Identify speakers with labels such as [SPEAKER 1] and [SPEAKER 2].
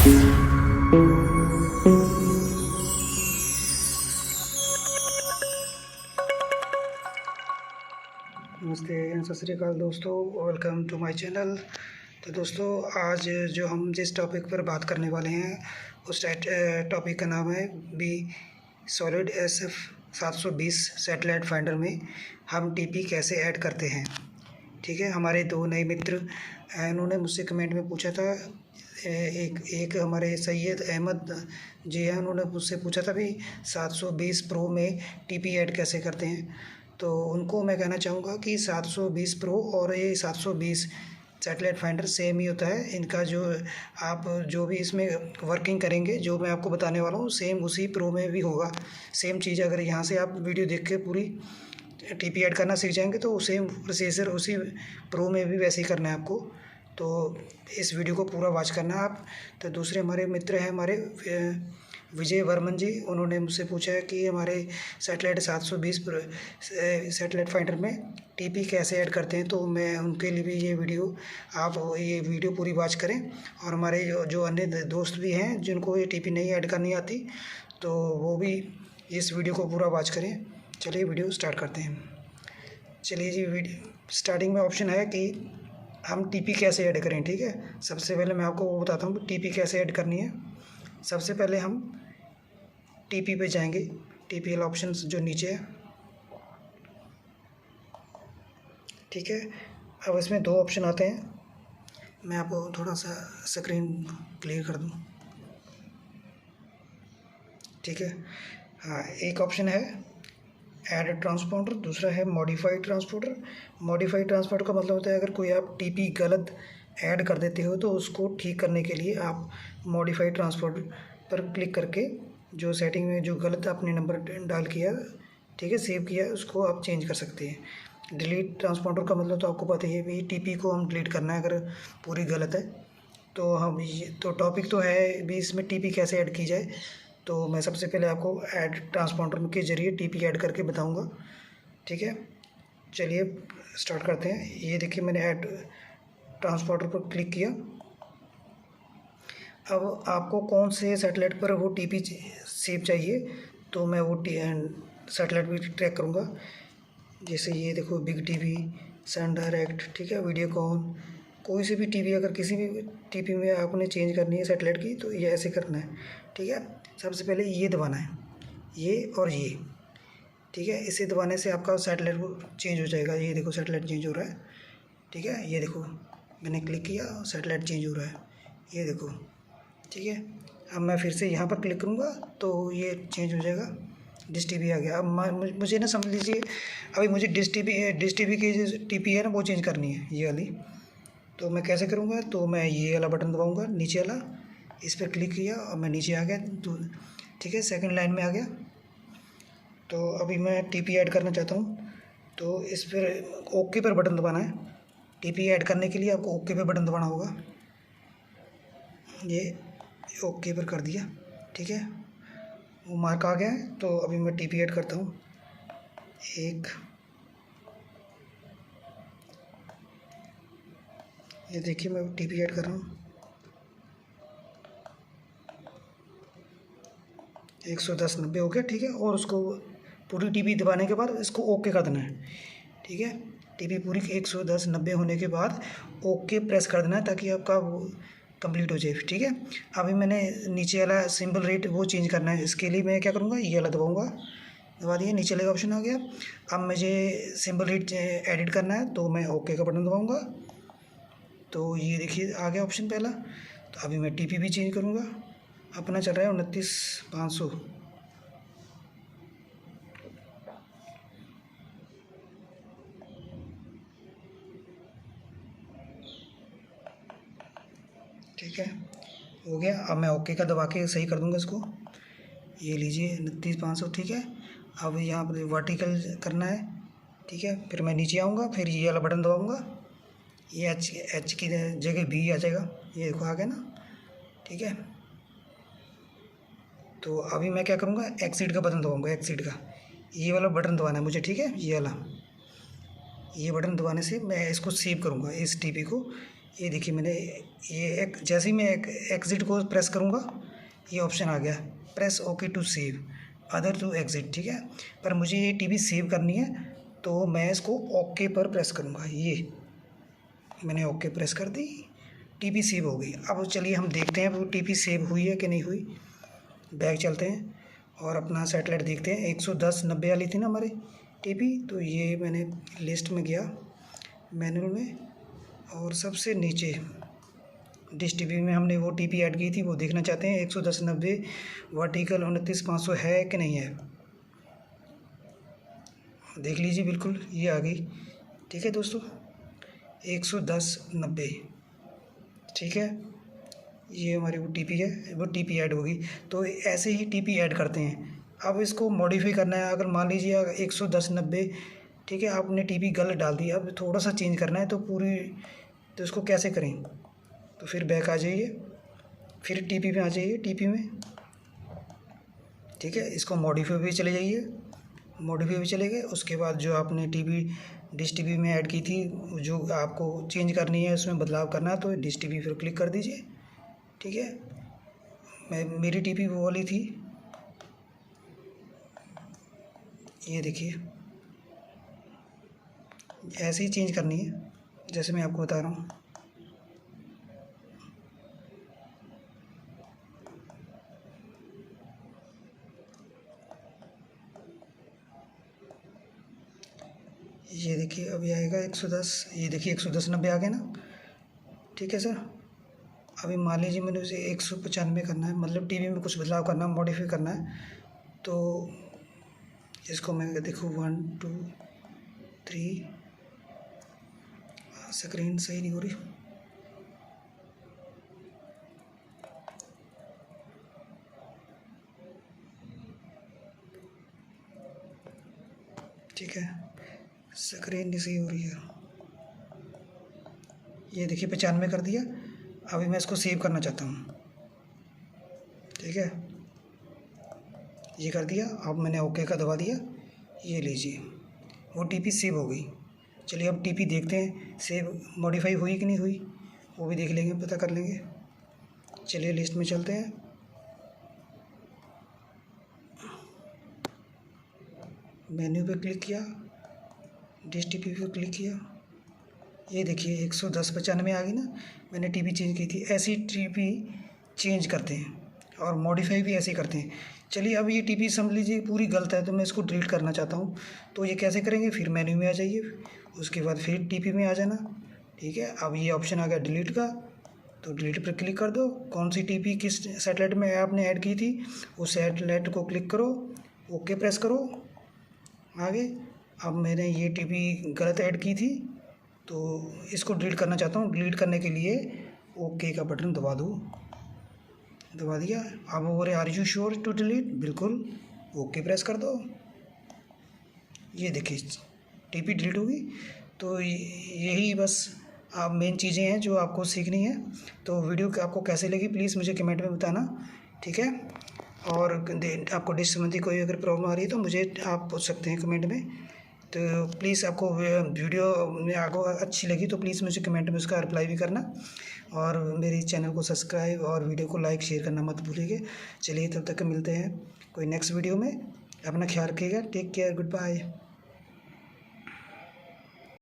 [SPEAKER 1] नमस्ते, सत श्री अकाल दोस्तों, वेलकम टू माय चैनल। तो दोस्तों, आज जो हम जिस टॉपिक पर बात करने वाले हैं उस टॉपिक का नाम है B solid SF 720 satellite finder में हम टीपी कैसे ऐड करते हैं। ठीक है, हमारे दो नए मित्र इन्होंने मुझसे कमेंट में पूछा था। एक हमारे सैयद अहमद जी हैं, उन्होंने मुझसे पूछा था भी 720 प्रो में टीपी ऐड कैसे करते हैं। तो उनको मैं कहना चाहूँगा कि 720 प्रो और ये 720 सैटेलाइट फाइंडर सेम ही होता है। इनका जो आप जो भी इसमें वर्किंग करेंगे, जो मैं आपको बताने वाला हूँ, सेम उसी प्रो में भी होगा। सेम चीज़ अगर यहाँ से आप वीडियो देख के पूरी टीपी ऐड करना सीख जाएंगे तो सेम प्रोसेसर उसी प्रो में भी वैसे ही करना है आपको। तो इस वीडियो को पूरा वॉच करना है आप। तो दूसरे हमारे मित्र हैं हमारे विजय वर्मन जी, उन्होंने मुझसे पूछा है कि हमारे सैटेलाइट 720 सैटेलाइट फाइंडर में टीपी कैसे ऐड करते हैं। तो मैं उनके लिए भी ये वीडियो पूरी वॉच करें। और हमारे जो अन्य दोस्त भी हैं जिनको ये टीपी नहीं ऐड करनी आती, तो वो भी इस वीडियो को पूरा वॉच करें। चलिए वीडियो स्टार्ट करते हैं। चलिए जी, वीडियो स्टार्टिंग में ऑप्शन है कि हम टीपी कैसे ऐड करें। ठीक है, सबसे पहले मैं आपको वो बताता हूँ टीपी कैसे ऐड करनी है। सबसे पहले हम टीपी पे जाएंगे, टीपी वाला ऑप्शन जो नीचे है। ठीक है, अब इसमें दो ऑप्शन आते हैं। मैं आपको थोड़ा सा स्क्रीन क्लियर कर दूँ। ठीक है, हाँ, एक ऑप्शन है ऐड ट्रांसपोंडर, दूसरा है मॉडिफाइड ट्रांसपोंडर। मॉडिफाइड ट्रांसपोंडर का मतलब होता है अगर कोई आप टीपी गलत ऐड कर देते हो तो उसको ठीक करने के लिए आप मॉडिफाइड ट्रांसपोंडर पर क्लिक करके जो सेटिंग में जो गलत आपने नंबर डाल किया, ठीक है, सेव किया, उसको आप चेंज कर सकते हैं। डिलीट ट्रांसपोंडर का मतलब तो आपको पता ही है भी टीपी को हम डिलीट करना है अगर पूरी गलत है। तो हम ये तो टॉपिक तो है भी इसमें टीपी कैसे ऐड की जाए। तो मैं सबसे पहले आपको ऐड ट्रांसपोंडर के ज़रिए टीपी ऐड करके बताऊंगा। ठीक है, चलिए स्टार्ट करते हैं। ये देखिए, मैंने ऐड ट्रांसपोंडर पर क्लिक किया। अब आपको कौन से सैटेलाइट पर वो टीपी सेव चाहिए, तो मैं वो सैटेलाइट भी ट्रैक करूँगा। जैसे ये देखो, बिग टीवी, सन डायरेक्ट, ठीक है, वीडियोकॉन, कोई सी भी टीवी अगर किसी भी टीपी में आपने चेंज करनी है सैटेलाइट की, तो ये ऐसे करना है। ठीक है, सबसे पहले ये दबाना है, ये और ये। ठीक है, इसे दबाने से आपका सैटेलाइट वो चेंज हो जाएगा। ये देखो, सैटेलाइट चेंज हो रहा है। ठीक है, ये देखो, मैंने क्लिक किया, सैटेलाइट चेंज हो रहा है, ये देखो। ठीक है, अब मैं फिर से यहाँ पर क्लिक करूँगा तो ये चेंज हो जाएगा। डिश टीवी आ गया। अब मुझे ना समझ लीजिए, अभी मुझे डिश टीवी की जो टीपी है ना वो चेंज करनी है, ये वाली। तो मैं कैसे करूँगा, तो मैं ये वाला बटन दबाऊँगा, नीचे वाला, इस पर क्लिक किया और मैं नीचे आ गया। तो ठीक है, सेकंड लाइन में आ गया। तो अभी मैं टीपी ऐड करना चाहता हूँ, तो इस पर ओके पर बटन दबाना है। टीपी ऐड करने के लिए आपको ओके पर बटन दबाना होगा। ये ओके पर कर दिया। ठीक है, वो मार्क आ गया है। तो अभी मैं टीपी ऐड करता हूँ। ये देखिए, मैं टीपी ऐड कर रहा हूँ। 110/90 हो गया। ठीक है, और उसको पूरी टीपी दबाने के बाद इसको ओके कर देना है। ठीक है, टीपी पूरी 110/90 होने के बाद ओके प्रेस कर देना है ताकि आपका वो कंप्लीट हो जाए। ठीक है, अभी मैंने नीचे वाला सिंबल रेट वो चेंज करना है। इसके लिए मैं क्या करूँगा, ये वाला दबाऊँगा, दबा दिया, नीचे वाला ऑप्शन आ गया। अब मुझे सिंबल रेट एडिट करना है, तो मैं ओके का बटन दबाऊँगा। तो ये देखिए, आ गया ऑप्शन पहला। तो अभी मैं टीपी भी चेंज करूँगा। अपना चल रहा है 29,500। ठीक है, हो गया। अब मैं ओके का दबा के सही कर दूंगा इसको। ये लीजिए 29,500। ठीक है, अब यहाँ पर वर्टिकल करना है। ठीक है, फिर मैं नीचे आऊँगा, फिर ये वाला बटन दबाऊँगा, ये एच की जगह बी आ जाएगा। ये देखो, आ गया ना। ठीक है, तो अभी मैं क्या करूँगा, एक्सिट का बटन दबाऊँगा, एक्सिट का ये वाला बटन दबाना है मुझे। ठीक है, ये वाला, ये बटन दबाने से मैं इसको सेव करूँगा, इस टीपी को ये देखिए मैंने ये एक जैसे ही मैं एग्ज़िट को प्रेस करूँगा ये ऑप्शन आ गया, press okay to save other to exit, ठीक है। पर मुझे ये टीवी सेव करनी है तो मैं इसको ओके पर प्रेस करूँगा। ये मैंने ओके प्रेस कर दी, टीवी सेव हो गई। अब चलिए हम देखते हैं वो टीवी सेव हुई है कि नहीं हुई। बैक चलते हैं और अपना सैटेलाइट देखते हैं। 110/90 वाली थी ना हमारी टीवी, तो ये मैंने लिस्ट में गया मैनुअल में और सबसे नीचे डिश टीवी में हमने वो टीवी ऐड की थी, वो देखना चाहते हैं 110/90 वर्टिकल 29/500 है कि नहीं है। देख लीजिए, बिल्कुल ये आ गई, ठीक है दोस्तों 110/90, ठीक है। ये हमारी वो टीपी है, वो टीपी ऐड होगी। तो ऐसे ही टीपी ऐड करते हैं। अब इसको मॉडिफाई करना है। अगर मान लीजिए 110/90, ठीक है, आपने टीपी गलत डाल दी, अब थोड़ा सा चेंज करना है तो पूरी, तो इसको कैसे करें। तो फिर बैक आ जाइए, फिर टीपी में आ जाइए, टीपी में, ठीक है। इसको मॉडिफाई भी चले जाइए, मॉडिफाई भी चले गए। उसके बाद जो आपने टीवी डिश टीवी में ऐड की थी, जो आपको चेंज करनी है, उसमें बदलाव करना है, तो डिश टीवी फिर क्लिक कर दीजिए, ठीक है। मेरी टीवी वो वाली थी, ये देखिए ऐसे ही चेंज करनी है जैसे मैं आपको बता रहा हूँ। ये देखिए अभी आएगा 110, ये देखिए 110/90 आ गया ना, ठीक है सर। अभी मान लीजिए मैंने उसे 195 करना है, मतलब टीवी में कुछ बदलाव करना है, मॉडिफाई करना है। तो इसको मैं देखूँ 1 2 3, स्क्रीन सही नहीं हो रही, ठीक है, स्क्रीन नहीं सही हो रही है। ये देखिए 95 कर दिया। अभी मैं इसको सेव करना चाहता हूँ, ठीक है, ये कर दिया। अब मैंने ओके का दबा दिया, ये लीजिए वो टीपी सेव हो गई। चलिए अब टीपी देखते हैं सेव मॉडिफाई हुई कि नहीं हुई, वो भी देख लेंगे, पता कर लेंगे। चलिए लिस्ट में चलते हैं, मेन्यू पे क्लिक किया, डिश टीवी पे क्लिक किया, ये देखिए 110/95 आ गई ना। मैंने टीवी चेंज की थी। ऐसी टीवी चेंज करते हैं और मॉडिफाई भी ऐसे करते हैं। चलिए अब ये टीवी समझ लीजिए पूरी गलत है, तो मैं इसको डिलीट करना चाहता हूँ। तो ये कैसे करेंगे, फिर मेन्यू में आ जाइए, उसके बाद फिर टीवी में आ जाना, ठीक है। अब ये ऑप्शन आ गया डिलीट का, तो डिलीट पर क्लिक कर दो। कौन सी टीवी किस सैटेलाइट में आपने ऐड की थी, उस सैटेलाइट को क्लिक करो, ओके प्रेस करो, आगे। अब मैंने ये टीवी गलत ऐड की थी तो इसको डिलीट करना चाहता हूँ। डिलीट करने के लिए ओके का बटन दबा दो, दबा दिया। अब बोले are you sure to delete, बिल्कुल, ओके प्रेस कर दो। ये देखिए टीपी डिलीट होगी। तो यही बस आप मेन चीज़ें हैं जो आपको सीखनी है। तो वीडियो आपको कैसे लगी प्लीज़ मुझे कमेंट में बताना, ठीक है। और आपको डिश संबंधी कोई अगर प्रॉब्लम आ रही है तो मुझे आप पूछ सकते हैं कमेंट में। तो प्लीज़ आपको वीडियो में आपको अच्छी लगी तो प्लीज़ मुझे कमेंट में उसका रिप्लाई भी करना, और मेरे चैनल को सब्सक्राइब और वीडियो को लाइक शेयर करना मत भूलिएगा। चलिए तब तक मिलते हैं कोई नेक्स्ट वीडियो में। अपना ख्याल रखिएगा, टेक केयर, गुड बाय।